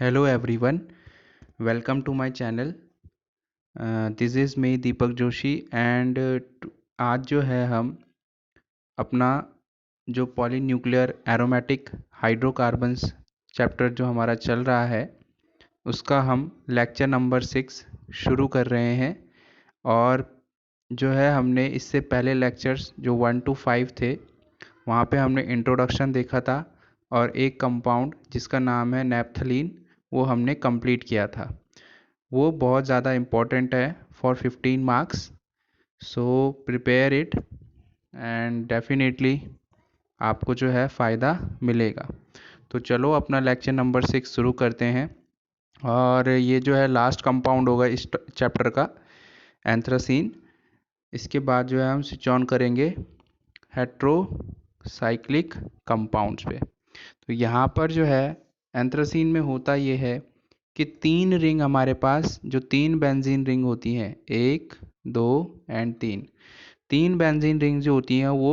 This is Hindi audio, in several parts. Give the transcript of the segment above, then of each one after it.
Hello everyone, welcome to my channel. This is me Deepak Joshi and आज जो है हम अपना जो पॉलीन्यूक्लियर एरोमेटिक हाइड्रोकार्बन्स चैप्टर जो हमारा चल रहा है उसका हम लेक्चर नंबर 6 शुरू कर रहे हैं। और जो है हमने इससे पहले लेक्चर्स जो 1 to 5 थे वहाँ पे हमने इंट्रोडक्शन देखा था और एक कंपाउंड जिसका नाम है नैप्थलीन वो हमने कंप्लीट किया था। वो बहुत ज़्यादा इम्पोर्टेंट है for 15 marks, so prepare it and definitely आपको जो है फ़ायदा मिलेगा। तो चलो अपना लेक्चर नंबर 6 शुरू करते हैं। और ये जो है लास्ट कंपाउंड होगा इस चैप्टर का, एंथ्रासीन। इसके बाद जो है हम स्विच ऑन करेंगे हेट्रोसाइक्लिक कंपाउंड्स पे। तो यहाँ पर जो है एंथ्रासीन में होता ये है कि 3 रिंग हमारे पास जो 3 बेंजीन रिंग होती हैं, 1, 2 एंड 3 बेंजीन रिंग जो होती हैं वो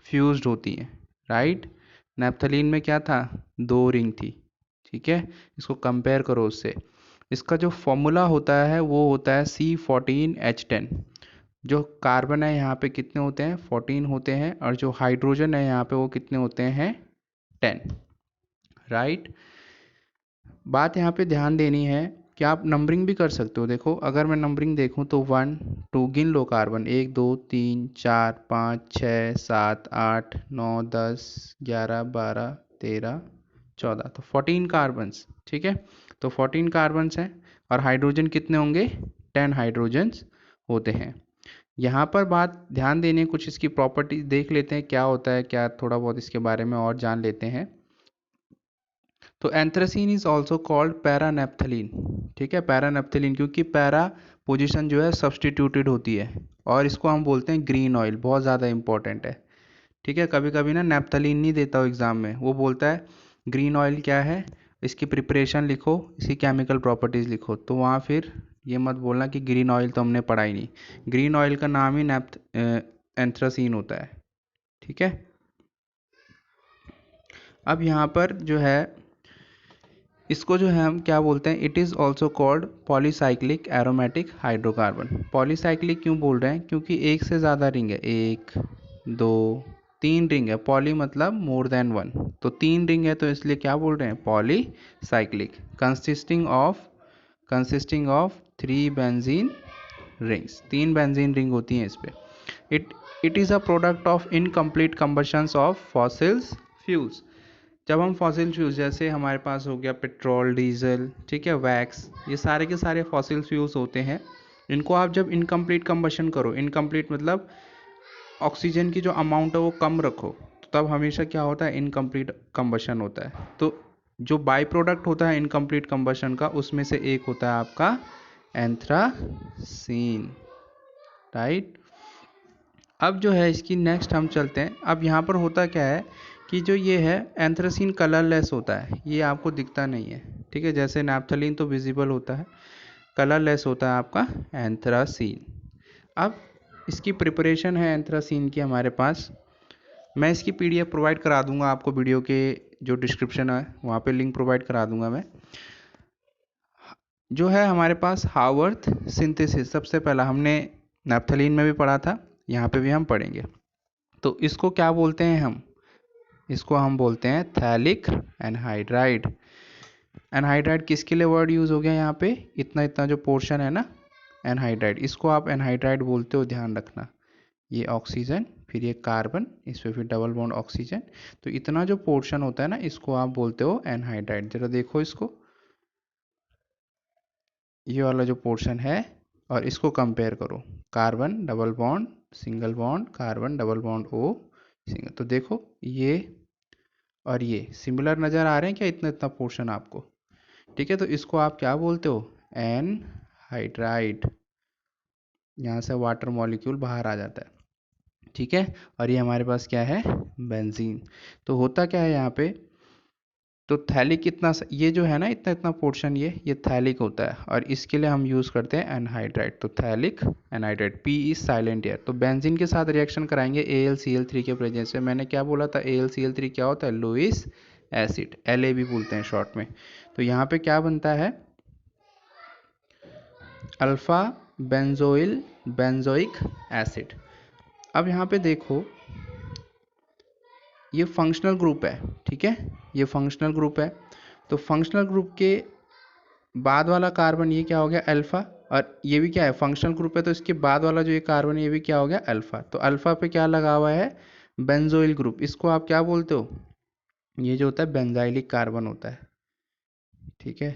फ्यूज्ड होती हैं, राइट। नैप्थलीन में क्या था, 2 रिंग थी, ठीक है। इसको कंपेयर करो उससे। इसका जो फॉर्मूला होता है वो होता है C14H10। जो कार्बन है यहाँ पे कितने होते हैं, 14 होते हैं, और जो हाइड्रोजन है यहाँ पे वो कितने होते हैं, 10, राइट। बात यहाँ पे ध्यान देनी है कि आप नंबरिंग भी कर सकते हो। देखो अगर मैं नंबरिंग देखूँ तो 1, 2 गिन लो कार्बन, 1, 2, 3, 4, 5, 6, 7, 8, 9, 10, 11, 12, 13, 14, तो 14 कार्बन्स, ठीक है। तो 14 कार्बन्स हैं और हाइड्रोजन कितने होंगे, 10 हाइड्रोजन्स होते हैं। यहाँ पर बात ध्यान देने, कुछ इसकी प्रॉपर्टीज देख लेते हैं क्या होता है, क्या थोड़ा बहुत इसके बारे में और जान लेते हैं। तो एंथ्रासीन इज ऑल्सो कॉल्ड पैरानेप्थलीन, ठीक है। पैरानेप्थलीन क्योंकि पैरा पोजीशन जो है सब्सटीट्यूटेड होती है, और इसको हम बोलते हैं ग्रीन ऑयल, बहुत ज़्यादा इंपॉर्टेंट है, ठीक है। कभी कभी ना नेप्थलीन नहीं देता हो एग्जाम में, वो बोलता है ग्रीन ऑयल क्या है, इसकी प्रिपरेशन लिखो, इसकी केमिकल प्रॉपर्टीज़ लिखो, तो वहाँ फिर ये मत बोलना कि ग्रीन ऑयल तो हमने पढ़ा ही नहीं। ग्रीन ऑयल का नाम ही एंथ्रासीन होता है, ठीक है। अब यहाँ पर जो है इसको जो है हम क्या बोलते हैं, it is also called polycyclic aromatic hydrocarbon. Polycyclic क्यों बोल रहे हैं, क्योंकि एक से ज़्यादा रिंग है, 1, 2, 3 रिंग है। पॉली मतलब मोर देन 1, तो 3 रिंग है तो इसलिए क्या बोल रहे हैं, polycyclic. Consisting of 3 benzene rings, 3 benzene ring होती हैं इस पे। It is a product of incomplete combustions of fossils fuels. जब हम फॉसिल फ्यूल्स, जैसे हमारे पास हो गया पेट्रोल, डीजल, ठीक है, वैक्स, ये सारे के सारे फॉसिल फ्यूल्स होते हैं। इनको आप जब इनकम्प्लीट कंबशन करो, इनकम्प्लीट मतलब ऑक्सीजन की जो अमाउंट है वो कम रखो, तो तब हमेशा क्या होता है, इनकम्प्लीट कंबशन होता है। तो जो बाई प्रोडक्ट होता है इनकम्प्लीट कंबशन का, उसमें से एक होता है आपका एंथ्रासीन, राइट। अब जो है इसकी नेक्स्ट हम चलते हैं। अब यहाँ पर होता क्या है कि जो ये है एंथ्रासीन कलरलेस होता है, ये आपको दिखता नहीं है, ठीक है। जैसे नैप्थलीन तो विजिबल होता है, कलरलेस होता है आपका एंथ्रासीन। अब इसकी प्रिपरेशन है एंथ्रासीन की हमारे पास। मैं इसकी पीडीएफ प्रोवाइड करा दूंगा आपको, वीडियो के जो डिस्क्रिप्शन है वहाँ पे लिंक प्रोवाइड करा दूंगा मैं। जो है हमारे पास हावर्थ सिंथेसिस, सबसे पहला हमने नैप्थलीन में भी पढ़ा था, यहाँ पे भी हम पढ़ेंगे। तो इसको क्या बोलते हैं हम, इसको हम बोलते हैं थैलिक एनहाइड्राइड। एनहाइड्राइड किसके लिए वर्ड यूज़ हो गया यहाँ पे, इतना इतना जो पोर्शन है ना एनहाइड्राइड, इसको आप एनहाइड्राइड बोलते हो, ध्यान रखना। ये ऑक्सीजन, फिर ये कार्बन, इस पर फिर डबल बॉन्ड ऑक्सीजन, तो इतना जो पोर्शन होता है ना इसको आप बोलते हो एनहाइड्राइड। जरा देखो इसको, ये वाला जो पोर्शन है और इसको कंपेयर करो, carbon double bond single bond, carbon double bond O single, तो देखो ये और ये सिमिलर नज़र आ रहे हैं क्या, इतना इतना पोर्शन आपको, ठीक है। तो इसको आप क्या बोलते हो, एनहाइड्राइड। यहाँ से वाटर मॉलिक्यूल बाहर आ जाता है, ठीक है। और ये हमारे पास क्या है, बेंजीन। तो होता क्या है यहाँ पे, तो थैलिक इतना ये जो है ना इतना इतना पोर्शन, ये थैलिक होता है, और इसके लिए हम यूज़ करते हैं एनहाइड्राइड। तो phthalic anhydride, P is silent air. तो बेंजीन के साथ रिएक्शन कराएंगे AlCl3 के प्रेजेंस में। मैंने क्या बोला था, AlCl3 क्या होता है, लुईस एसिड, La भी बोलते हैं शॉर्ट में। तो यहाँ पे क्या बनता है, अल्फा बेंजोइल बेंजोइक एसिड। अब यहाँ पे देखो ये फंक्शनल ग्रुप है, ठीक है, ये फंक्शनल ग्रुप है। तो फंक्शनल ग्रुप के बाद वाला कार्बन ये क्या हो गया, अल्फा, और ये भी क्या है, फंक्शनल ग्रुप है, तो इसके बाद वाला जो ये कार्बन है ये भी क्या हो गया, अल्फा। तो अल्फा पे क्या लगा हुआ है, बेंजोइल ग्रुप। इसको आप क्या बोलते हो, ये जो होता है बेंजाइलिक कार्बन होता है, ठीक है।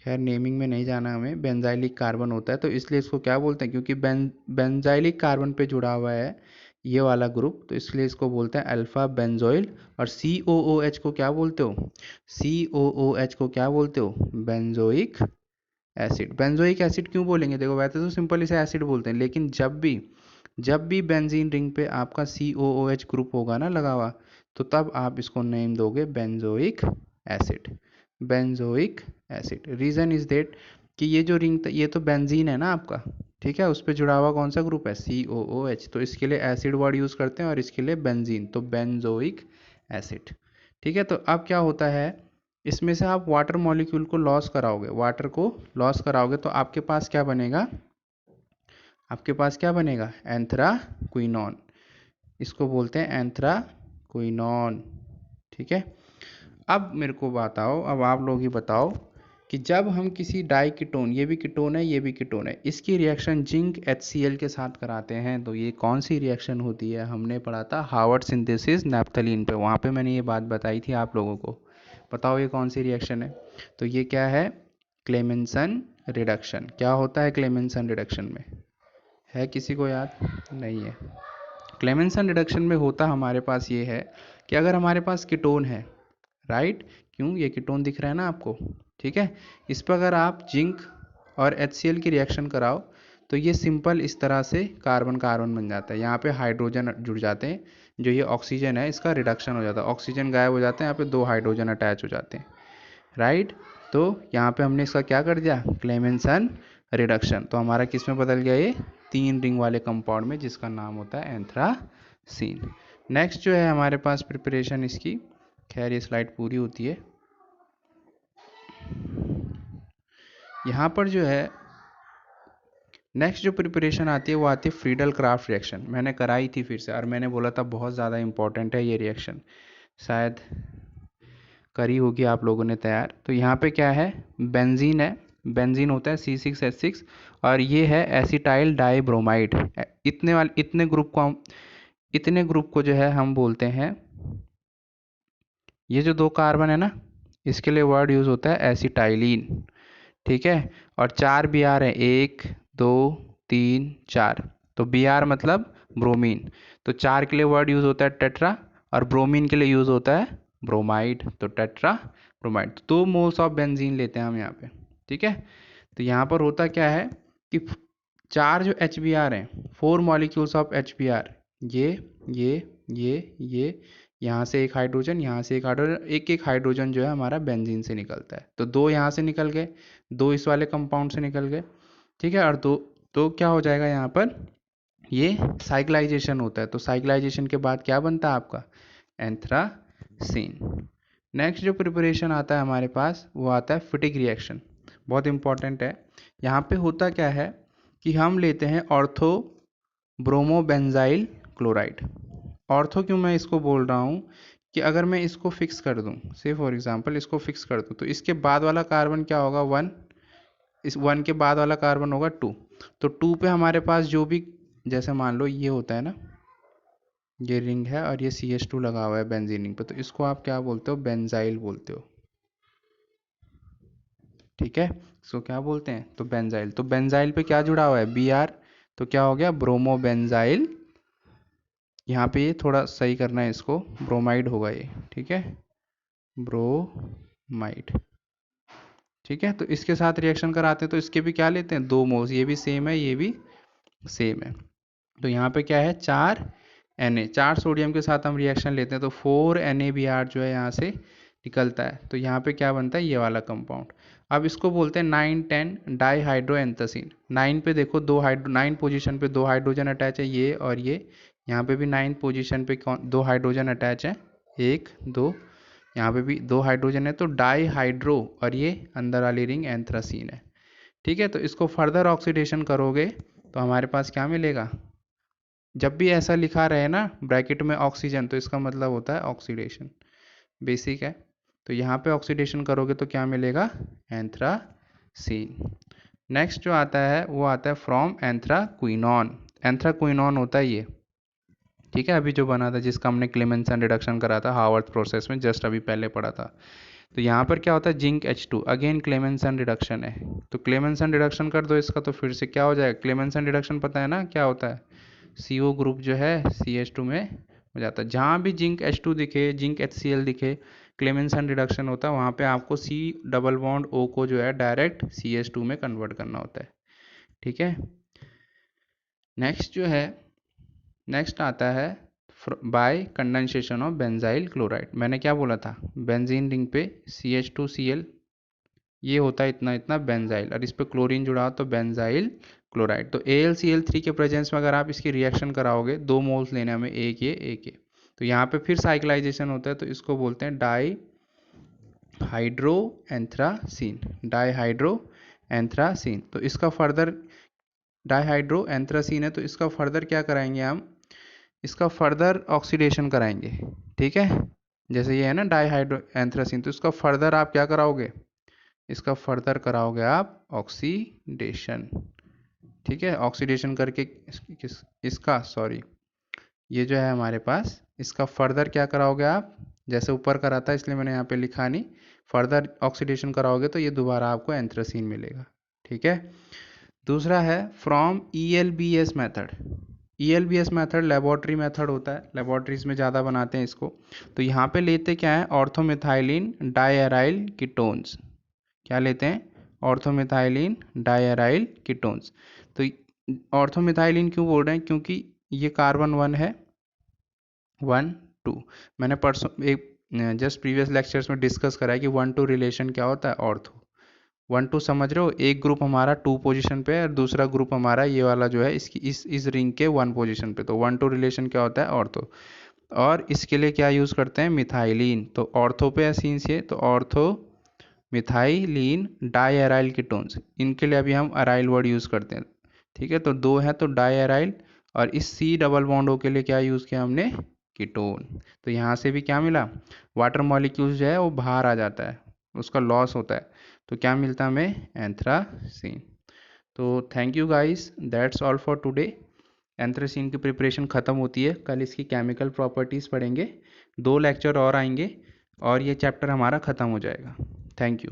खैर नेमिंग में नहीं जाना हमें, बेंजाइलिक कार्बन होता है, तो इसलिए इसको क्या बोलते हैं, क्योंकि बेंजाइलिक कार्बन पे जुड़ा हुआ है ये वाला ग्रुप, तो इसलिए इसको बोलते हैं अल्फा बेंजोइल। और COOH को क्या बोलते हो, COOH को क्या बोलते हो, बेंजोइक एसिड। बेंजोइक एसिड क्यों बोलेंगे, देखो वैसे तो सिंपल इसे एसिड बोलते हैं, लेकिन जब भी बेंजीन रिंग पे आपका COOH ग्रुप होगा ना लगा हुआ, तो तब आप इसको नेम दोगे benzoic acid, benzoic acid. Reason is that कि ये जो रिंग ये तो बेंजीन है ना आपका, ठीक है, उस पर जुड़ा हुआ कौन सा ग्रुप है, COOH, तो इसके लिए एसिड वर्ड यूज़ करते हैं, और इसके लिए बेंजीन, तो बेंजोइक एसिड, ठीक है। तो अब क्या होता है, इसमें से आप वाटर मॉलिक्यूल को लॉस कराओगे, वाटर को लॉस कराओगे, तो आपके पास क्या बनेगा, आपके पास क्या बनेगा, एंथ्राक्विनोन, इसको बोलते हैं एंथ्राक्विनोन, ठीक है। अब मेरे को बताओ, अब आप लोग ही बताओ कि जब हम किसी डाई कीटोन, ये भी कीटोन है, ये भी कीटोन है, इसकी रिएक्शन जिंक HCl के साथ कराते हैं, तो ये कौन सी रिएक्शन होती है, हमने पढ़ा था हार्वर्ड सिंथेसिस नैप्थलीन पे, वहाँ पे मैंने ये बात बताई थी आप लोगों को। बताओ ये कौन सी रिएक्शन है, तो ये क्या है, क्लेमेंसन रिडक्शन। क्या होता है क्लेमेंसन रिडक्शन में, है किसी को याद, नहीं है। क्लेमेंसन रिडक्शन में होता हमारे पास ये है कि अगर हमारे पास कीटोन है, राइट, क्यों, ये कीटोन दिख रहा है ना आपको, ठीक है, इस पर अगर आप जिंक और HCl की रिएक्शन कराओ, तो ये सिंपल इस तरह से कार्बन कार्बन बन जाता है, यहाँ पे हाइड्रोजन जुड़ जाते हैं, जो ये ऑक्सीजन है इसका रिडक्शन हो जाता है, ऑक्सीजन गायब हो जाते हैं, यहाँ पे 2 हाइड्रोजन अटैच हो जाते हैं, राइट। तो यहाँ पे हमने इसका क्या कर दिया, क्लेमेंसन रिडक्शन, तो हमारा किस में बदल गया, ये 3 रिंग वाले कंपाउंड में, जिसका नाम होता है एंथ्रासीन। नेक्स्ट जो है हमारे पास प्रिपरेशन इसकी, खैर ये स्लाइड पूरी होती है, यहाँ पर जो है नेक्स्ट जो प्रिपरेशन आती है वो आती है फ्रीडल क्राफ्ट रिएक्शन। मैंने कराई थी फिर से, और मैंने बोला था बहुत ज़्यादा इंपॉर्टेंट है ये रिएक्शन, शायद करी होगी आप लोगों ने तैयार। तो यहाँ पे क्या है, बेंजीन है, बेंजीन होता है C6H6, और ये है एसिटाइल डाईब्रोमाइड। इतने ग्रुप को जो है हम बोलते हैं, ये जो 2 कार्बन है ना, इसके लिए वर्ड यूज़ होता है एसिटाइलिन, ठीक है। और 4 Br है, 1 2 3 4, तो Br मतलब ब्रोमीन, तो 4 के लिए वर्ड यूज़ होता है टेट्रा, और ब्रोमीन के लिए यूज़ होता है ब्रोमाइड, तो टेट्रा ब्रोमाइड। तो 2 मोल्स ऑफ बेंजीन लेते हैं हम यहाँ पे, ठीक है। तो यहाँ पर होता क्या है कि 4 जो HBr हैं, 4 मॉलिक्यूल्स ऑफ HBr, ये यहाँ से एक हाइड्रोजन, यहाँ से एक हाइड्रोजन, एक एक हाइड्रोजन जो है हमारा बेंजीन से निकलता है, तो 2 यहाँ से निकल गए, 2 इस वाले कंपाउंड से निकल गए, ठीक है। और तो क्या हो जाएगा यहाँ पर, ये साइक्लाइजेशन होता है, तो साइक्लाइजेशन के बाद क्या बनता है आपका, एंथ्रासीन। नेक्स्ट जो प्रिपरेशन आता है हमारे पास वो आता है फिटिक रिएक्शन, बहुत इंपॉर्टेंट है। यहाँ पे होता क्या है कि हम लेते हैं ऑर्थो ब्रोमोबेंजाइल क्लोराइड। ऑर्थो क्यों मैं इसको बोल रहा हूँ कि अगर मैं इसको फिक्स कर दूँ, से फॉर एग्जांपल इसको फिक्स कर दूँ, तो इसके बाद वाला कार्बन क्या होगा, 1, इस 1 के बाद वाला कार्बन होगा 2, तो 2 पे हमारे पास जो भी, जैसे मान लो ये होता है ना, ये रिंग है और ये CH2 लगा हुआ है बेंजीन रिंग पे, तो इसको आप क्या बोलते हो, बेंजाइल बोलते हो, ठीक है। इसको क्या बोलते हैं, तो बेंजाइल। तो बेंजाइल पे क्या जुड़ा हुआ है, Br, तो क्या हो गया, ब्रोमोबेंजाइल। यहाँ पे ये थोड़ा सही करना है इसको, ब्रोमाइड होगा ये, ठीक है, ब्रोमाइड, ठीक है। तो इसके साथ रिएक्शन कराते हैं, तो इसके भी क्या लेते हैं, 2 मोल्स, ये भी सेम है, ये भी सेम है, तो यहाँ पे क्या है, 4 Na, 4 सोडियम के साथ हम रिएक्शन लेते हैं, तो 4 NaBr जो है यहाँ से निकलता है, तो यहाँ पे क्या बनता है, ये वाला कंपाउंड। अब इसको बोलते हैं 9,10 डाईहाइड्रोएंथसीन। 9 पे देखो 9 पोजीशन पे 2 हाइड्रोजन अटैच है, ये और ये, यहाँ पे भी 9 पोजीशन पे 2 हाइड्रोजन अटैच है, 1 2, यहाँ पे भी 2 हाइड्रोजन है तो डाई हाइड्रो, और ये अंदर वाली रिंग एंथ्रासीन है। ठीक है, तो इसको फर्दर ऑक्सीडेशन करोगे तो हमारे पास क्या मिलेगा, जब भी ऐसा लिखा रहे ना ब्रैकेट में ऑक्सीजन, तो इसका मतलब होता है ऑक्सीडेशन, बेसिक है। तो यहाँ पे ऑक्सीडेशन करोगे तो क्या मिलेगा, एंथ्रासीन। नेक्स्ट जो आता है वो आता है फ्रॉम एंथ्राक्विनॉन। एंथ्राक्विनॉन होता है ये, ठीक है, अभी जो बना था जिसका हमने क्लेमेंसन रिडक्शन करा था हावर्थ प्रोसेस में, जस्ट अभी पहले पढ़ा था। तो यहाँ पर क्या होता है, zinc H2, again Clemmensen reduction है। तो क्लेमेंसन रिडक्शन कर दो इसका तो फिर से क्या हो जाएगा, क्लेमेंसन रिडक्शन पता है ना क्या होता है, CO ग्रुप जो है CH2 में हो जाता है। जहाँ भी जिंक H2 दिखे, जिंक HCl दिखे, क्लेमेंसन रिडक्शन होता है, वहाँ पे आपको C डबल बॉन्ड O को जो है डायरेक्ट CH2 में कन्वर्ट करना होता है। ठीक है, नेक्स्ट जो है, नेक्स्ट आता है bye condensation of benzyl chloride. मैंने क्या बोला था, बेंजीन रिंग पे CH2Cl, ये होता है इतना इतना बेंजाइल, और इस पे क्लोरीन जुड़ा हो तो बेंजाइल क्लोराइड। तो AlCl3 के प्रेजेंस में अगर आप इसकी रिएक्शन कराओगे, 2 मोल्स लेने हमें, एक ये, तो यहाँ पे फिर साइक्लाइजेशन होता है, तो इसको बोलते हैं di hydro anthracene, di hydro anthracene. तो इसका फर्दर डाईहाइड्रो एंथ्रासीन है, तो इसका फर्दर क्या कराएंगे हम, इसका फर्दर ऑक्सीडेशन कराएंगे। ठीक है, जैसे ये है ना डाईहाइड्रो एंथ्रासीन, तो इसका फर्दर आप क्या कराओगे, इसका फर्दर कराओगे आप ऑक्सीडेशन। ठीक है, ऑक्सीडेशन करके इसका सॉरी, ये जो है हमारे पास, इसका फर्दर क्या कराओगे आप, जैसे ऊपर करा था इसलिए मैंने यहाँ पे लिखा नहीं, फर्दर ऑक्सीडेशन कराओगे तो ये दोबारा आपको एंथ्रासीन मिलेगा। ठीक है, दूसरा है from ELBS method. ELBS method laboratory method होता है, लेबोरेटरीज में ज़्यादा बनाते हैं इसको। तो यहाँ पे लेते क्या है, ऑर्थोमिथाइलिन डायराइल कीटोन्स। क्या लेते हैं, ऑर्थोमिथाइलिन डायराइल कीटोन्स। तो ऑर्थोमिथाइलिन क्यों बोल रहे हैं, क्योंकि ये कार्बन 1 है, 1 2, मैंने परसों एक जस्ट प्रीवियस लेक्चर्स में डिस्कस करा है कि 1-2 रिलेशन क्या होता है, ऑर्थो 1-2 समझ रहे हो, एक ग्रुप हमारा 2 पोजीशन पे है और दूसरा ग्रुप हमारा ये वाला जो है इसकी इस रिंग के 1 पोजीशन पे, तो 1-2 रिलेशन क्या होता है, ऑर्थो। और इसके लिए क्या यूज़ करते हैं, मिथाइलिन, तो ऑर्थो पे है सीन से, तो ऑर्थो मिथाइलिन डायराइल कीटोन्स, इनके लिए अभी हम अराइल वर्ड यूज़ करते हैं। ठीक है, तो 2 है तो डायराइल, और इस C डबल बॉन्ड O के लिए क्या यूज़ किया हमने, कीटोन। तो यहाँ से भी क्या मिला, वाटर मॉलिक्यूल्स जो है वो बाहर आ जाता है, उसका लॉस होता है, तो क्या मिलता है हमें, एंथ्रासीन। तो thank you guys, that's all for today. Anthracene की प्रिपरेशन ख़त्म होती है, कल इसकी केमिकल प्रॉपर्टीज़ पढ़ेंगे, 2 लेक्चर और आएंगे और ये चैप्टर हमारा ख़त्म हो जाएगा। Thank you.